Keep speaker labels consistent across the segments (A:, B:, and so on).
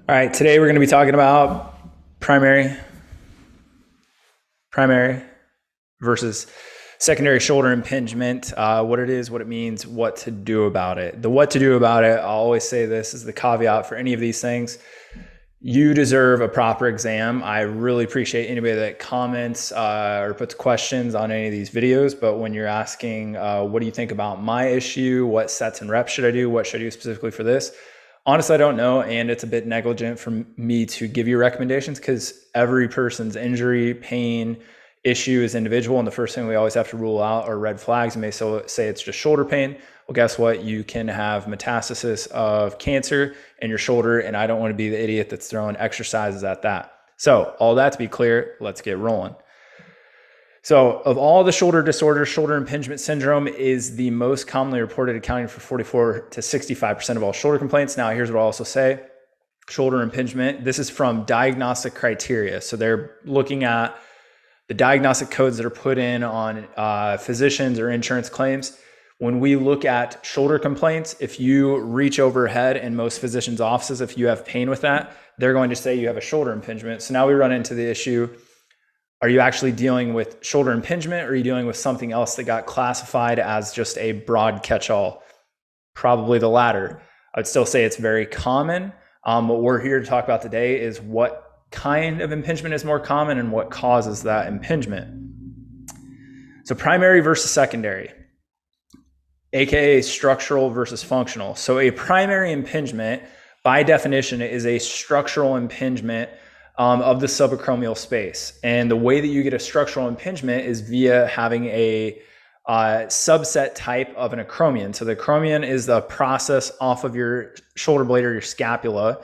A: All right, today we're going to be talking about primary versus secondary shoulder impingement, what it is, what it means, what to do about it. The what to do about it, I'll always say this is the caveat for any of these things. You deserve a proper exam. I really appreciate anybody that comments or puts questions on any of these videos, but when you're asking, what do you think about my issue? What sets and reps should I do? What should I do specifically for this? Honestly, I don't know, and it's a bit negligent for me to give you recommendations because every person's injury, pain, issue is individual, and the first thing we always have to rule out are red flags. You may say it's just shoulder pain. Well, guess what? You can have metastasis of cancer in your shoulder, and I don't want to be the idiot that's throwing exercises at that. So all that to be clear, let's get rolling. So of all the shoulder disorders, shoulder impingement syndrome is the most commonly reported, accounting for 44 to 65% of all shoulder complaints. Now, here's what I'll also say. Shoulder impingement, this is from diagnostic criteria. So they're looking at the diagnostic codes that are put in on physicians or insurance claims. When we look at shoulder complaints, if you reach overhead in most physicians' offices, if you have pain with that, they're going to say you have a shoulder impingement. So now we run into the issue. Are you actually dealing with shoulder impingement, or are you dealing with something else that got classified as just a broad catch-all? Probably the latter. I would still say it's very common. What we're here to talk about today is what kind of impingement is more common and what causes that impingement. So primary versus secondary, aka structural versus functional. So a primary impingement, by definition, is a structural impingement of the subacromial space. And the way that you get a structural impingement is via having a subset type of an acromion. So the acromion is the process off of your shoulder blade or your scapula.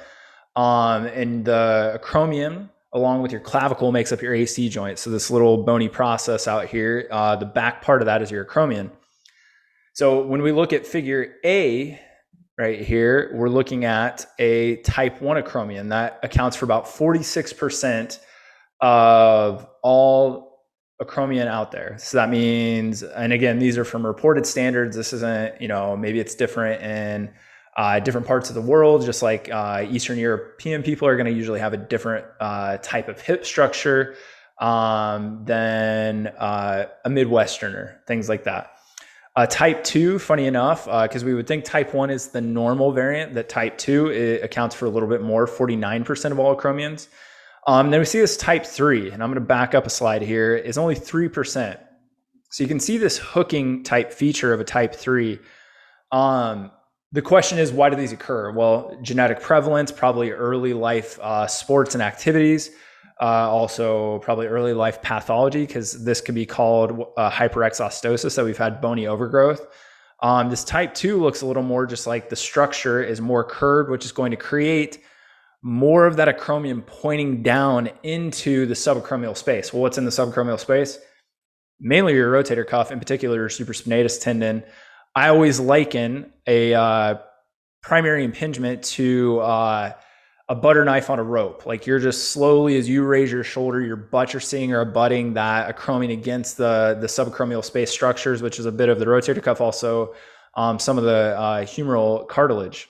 A: And the acromion, along with your clavicle, makes up your AC joint. So this little bony process out here, the back part of that is your acromion. So when we look at figure A, right here, we're looking at a type 1 acromion that accounts for about 46% of all acromion out there. So that means, and again, these are from reported standards. This isn't, maybe it's different in different parts of the world, just like Eastern European people are going to usually have a different type of hip structure than a Midwesterner, things like that. Type 2, funny enough, because we would think type 1 is the normal variant, that type 2 it accounts for a little bit more, 49% of all acromions. Then we see this type 3, and I'm going to back up a slide here, is only 3%. So you can see this hooking type feature of a type 3. The question is, why do these occur? Well, genetic prevalence, probably early life sports and activities. Also probably early life pathology, because this could be called hyperexostosis, that we've had bony overgrowth. This type 2 looks a little more just like the structure is more curved, which is going to create more of that acromion pointing down into the subacromial space. Well, what's in the subacromial space? Mainly your rotator cuff, in particular your supraspinatus tendon. I always liken a primary impingement to a butter knife on a rope. Like you're just slowly, as you raise your shoulder, your butts you're seeing are abutting that acromion against the subacromial space structures, which is a bit of the rotator cuff, also some of the humeral cartilage.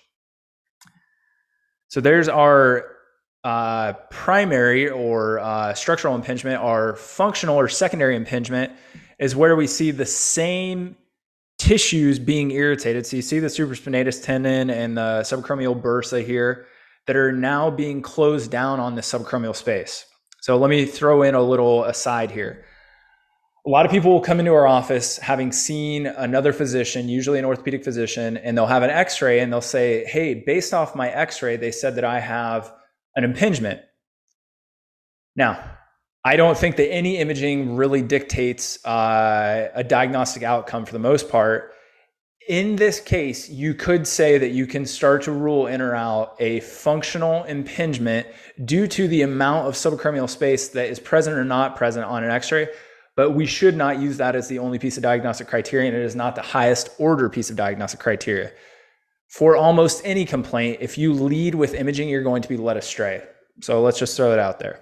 A: So there's our primary or structural impingement. Our functional or secondary impingement is where we see the same tissues being irritated. So you see the supraspinatus tendon and the subacromial bursa here that are now being closed down on the subacromial space. So let me throw in a little aside here. A lot of people will come into our office having seen another physician, usually an orthopedic physician, and they'll have an x-ray and they'll say, hey, based off my x-ray, they said that I have an impingement. Now, I don't think that any imaging really dictates a diagnostic outcome for the most part. In this case, you could say that you can start to rule in or out a functional impingement due to the amount of subacromial space that is present or not present on an x-ray, but we should not use that as the only piece of diagnostic criteria, and it is not the highest order piece of diagnostic criteria. For almost any complaint, if you lead with imaging, you're going to be led astray. So let's just throw it out there.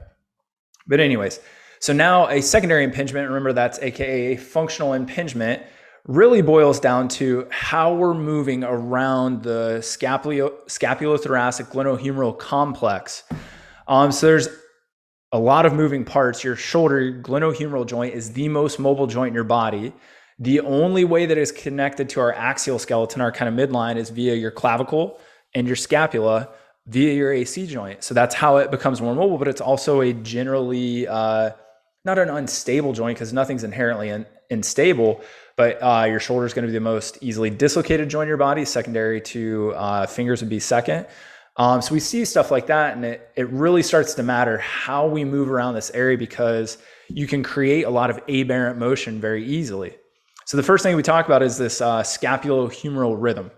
A: But anyways, so now a secondary impingement, remember that's AKA a functional impingement, really boils down to how we're moving around the scapulothoracic glenohumeral complex. So there's a lot of moving parts. Your shoulder, your glenohumeral joint, is the most mobile joint in your body. The only way that is connected to our axial skeleton, our kind of midline, is via your clavicle and your scapula via your AC joint. So that's how it becomes more mobile, but it's also a generally not an unstable joint, because nothing's inherently unstable, but your shoulder is going to be the most easily dislocated joint in your body. Secondary to fingers would be second. So we see stuff like that, and it really starts to matter how we move around this area, because you can create a lot of aberrant motion very easily. So the first thing we talk about is this scapulohumeral rhythm.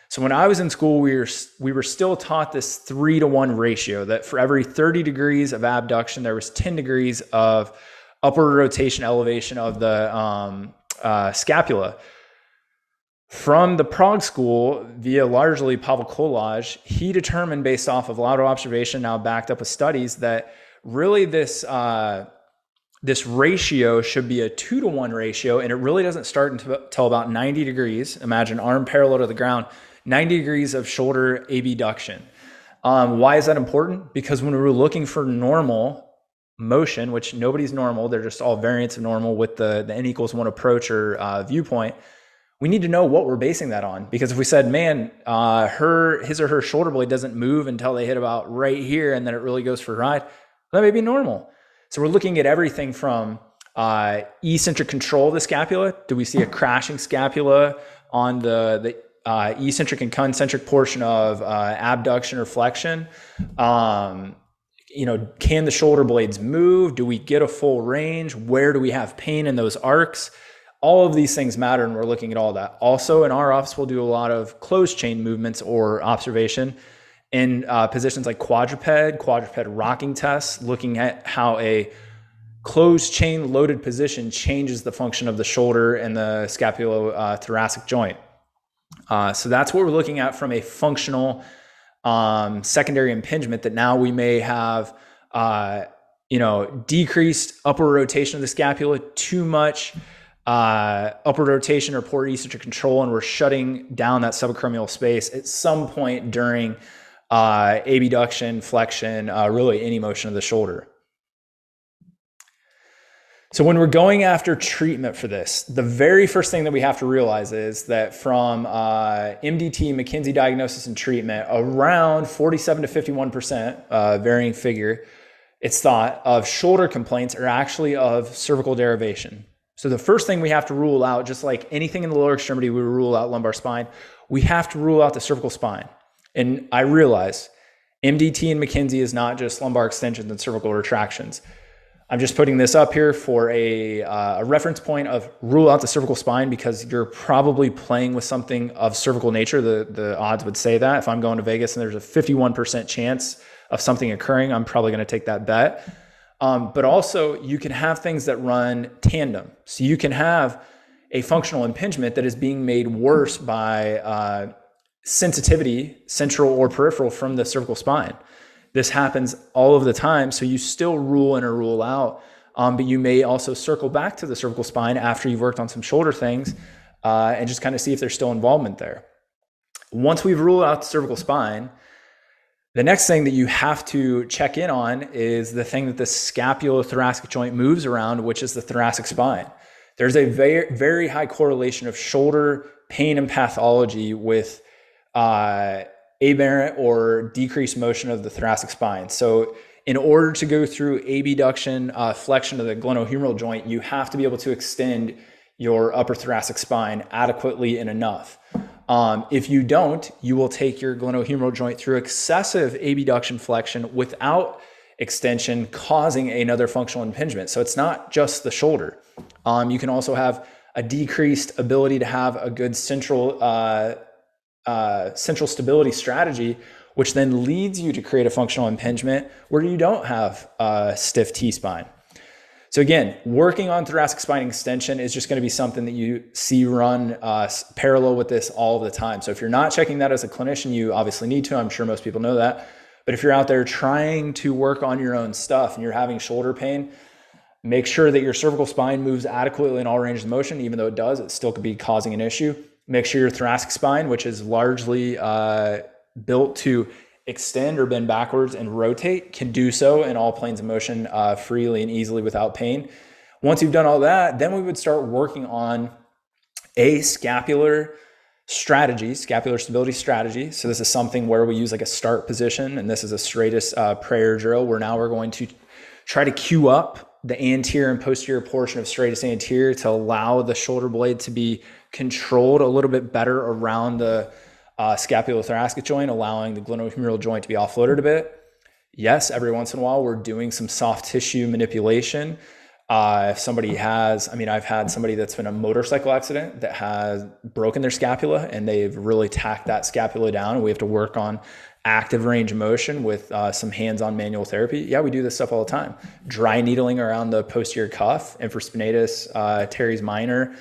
A: So when I was in school, we were still taught this 3-to-1 ratio, that for every 30 degrees of abduction, there was 10 degrees of upward rotation elevation of the scapula. From the Prague school, via largely Pavel Kolaj, he determined, based off of a lot of observation, now backed up with studies, that really this ratio should be a 2-to-1 ratio, and it really doesn't start until about 90 degrees. Imagine arm parallel to the ground, 90 degrees of shoulder abduction. Why is that important? Because when we're looking for normal motion, which nobody's normal, they're just all variants of normal with the n=1 approach or viewpoint, we need to know what we're basing that on. Because if we said, man, his or her shoulder blade doesn't move until they hit about right here, and then it really goes for a ride, that may be normal. So we're looking at everything from eccentric control of the scapula. Do we see a crashing scapula on the eccentric and concentric portion of abduction or flexion? Can the shoulder blades move? Do we get a full range? Where do we have pain in those arcs? All of these things matter, and we're looking at all that. Also, in our office, we'll do a lot of closed chain movements or observation in positions like quadruped rocking tests, looking at how a closed chain loaded position changes the function of the shoulder and the scapulothoracic joint. So that's what we're looking at from a functional secondary impingement, that now we may have decreased upper rotation of the scapula, too much upward rotation or poor eccentric control, and we're shutting down that subacromial space at some point during abduction, flexion, really any motion of the shoulder. So when we're going after treatment for this, the very first thing that we have to realize is that from MDT, McKinsey Diagnosis and Treatment, around 47 to 51%, varying figure, it's thought, of shoulder complaints are actually of cervical derivation. So the first thing we have to rule out, just like anything in the lower extremity, we rule out lumbar spine, we have to rule out the cervical spine. And I realize MDT and McKinsey is not just lumbar extensions and cervical retractions. I'm just putting this up here for a reference point of rule out the cervical spine, because you're probably playing with something of cervical nature. The odds would say that. If I'm going to Vegas and there's a 51% chance of something occurring, I'm probably going to take that bet. But also, you can have things that run tandem. So you can have a functional impingement that is being made worse by sensitivity, central or peripheral, from the cervical spine. This happens all of the time. So you still rule in or rule out, but you may also circle back to the cervical spine after you've worked on some shoulder things and just kind of see if there's still involvement there. Once we've ruled out the cervical spine, the next thing that you have to check in on is the thing that the scapulothoracic joint moves around, which is the thoracic spine. There's a very, very high correlation of shoulder pain and pathology with aberrant or decreased motion of the thoracic spine. So in order to go through abduction, flexion of the glenohumeral joint, you have to be able to extend your upper thoracic spine adequately and enough. If you don't, you will take your glenohumeral joint through excessive abduction flexion without extension, causing another functional impingement. So it's not just the shoulder. You can also have a decreased ability to have a good central stability strategy, which then leads you to create a functional impingement where you don't have a stiff T-spine. So again, working on thoracic spine extension is just going to be something that you see run parallel with this all the time. So if you're not checking that as a clinician, you obviously need to. I'm sure most people know that. But if you're out there trying to work on your own stuff and you're having shoulder pain, Make sure that your cervical spine moves adequately in all ranges of motion. Even though it does, it still could be causing an issue. Make sure your thoracic spine, which is largely built to extend or bend backwards and rotate, can do so in all planes of motion freely and easily without pain. Once you've done all that, then we would start working on a scapular strategy, scapular stability strategy. So this is something where we use like a start position, and this is a straightest prayer drill where now we're going to try to cue up the anterior and posterior portion of straightest anterior to allow the shoulder blade to be controlled a little bit better around the scapulothoracic joint, allowing the glenohumeral joint to be offloaded a bit. Yes, every once in a while we're doing some soft tissue manipulation. If somebody has, I've had somebody that's been in a motorcycle accident that has broken their scapula and they've really tacked that scapula down, and we have to work on active range of motion with some hands-on manual therapy. Yeah, we do this stuff all the time. Dry needling around the posterior cuff, infraspinatus, teres minor,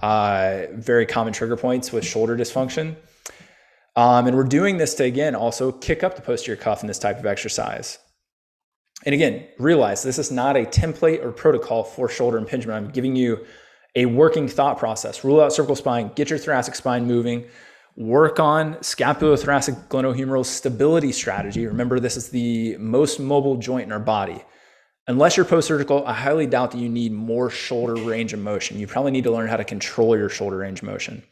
A: very common trigger points with shoulder dysfunction. And we're doing this to, again, also kick up the posterior cuff in this type of exercise. And again, realize this is not a template or protocol for shoulder impingement. I'm giving you a working thought process. Rule out cervical spine, get your thoracic spine moving, work on scapulothoracic glenohumeral stability strategy. Remember, this is the most mobile joint in our body. Unless you're post-surgical, I highly doubt that you need more shoulder range of motion. You probably need to learn how to control your shoulder range of motion.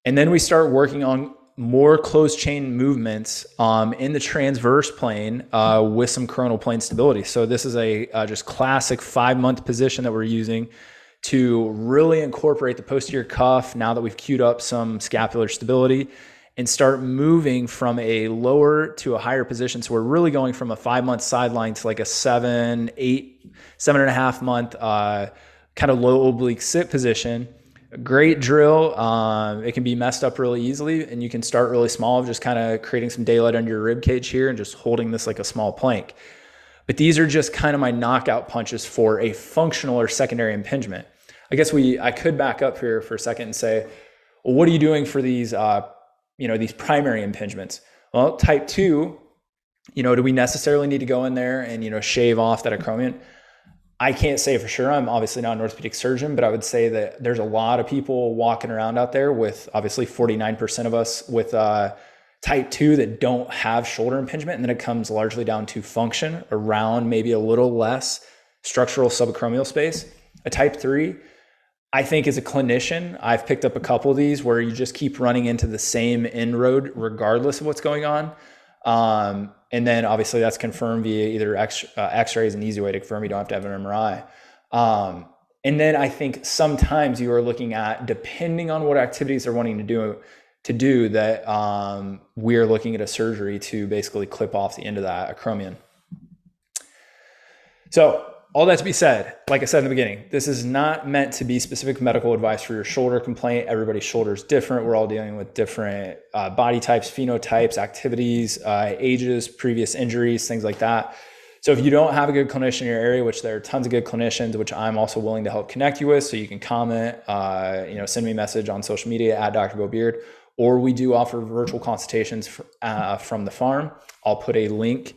A: And then we start working on more closed chain movements in the transverse plane with some coronal plane stability. So this is a just classic 5-month position that we're using to really incorporate the posterior cuff now that we've queued up some scapular stability and start moving from a lower to a higher position. So we're really going from a 5-month sideline to like a 7.5 month kind of low oblique sit position. A great drill. It can be messed up really easily, and you can start really small, just kind of creating some daylight under your rib cage here and just holding this like a small plank. But these are just kind of my knockout punches for a functional or secondary impingement. I guess I could back up here for a second and say, well, what are you doing for these, these primary impingements? Well, type 2, do we necessarily need to go in there and, shave off that acromion? I can't say for sure. I'm obviously not an orthopedic surgeon, but I would say that there's a lot of people walking around out there with obviously 49% of us with type 2 that don't have shoulder impingement. And then it comes largely down to function around maybe a little less structural subacromial space. A type 3, I think as a clinician, I've picked up a couple of these where you just keep running into the same inroad regardless of what's going on. And then obviously that's confirmed via either x-rays, an easy way to confirm. You don't have to have an MRI. And then I think sometimes you are looking at, depending on what activities they're wanting to do that we're looking at a surgery to basically clip off the end of that acromion. So all that to be said, like I said in the beginning, this is not meant to be specific medical advice for your shoulder complaint. Everybody's shoulder is different. We're all dealing with different body types, phenotypes, activities, ages, previous injuries, things like that. So if you don't have a good clinician in your area, which there are tons of good clinicians, which I'm also willing to help connect you with, so you can comment, send me a message on social media at Dr. Beau Beard, or we do offer virtual consultations from the farm. I'll put a link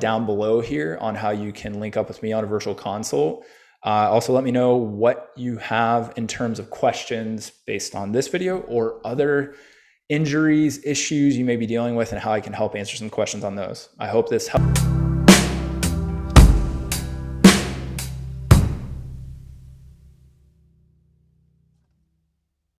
A: down below here on how you can link up with me on a virtual consult. Also, let me know what you have in terms of questions based on this video or other injuries, issues you may be dealing with, and how I can help answer some questions on those. I hope this helps.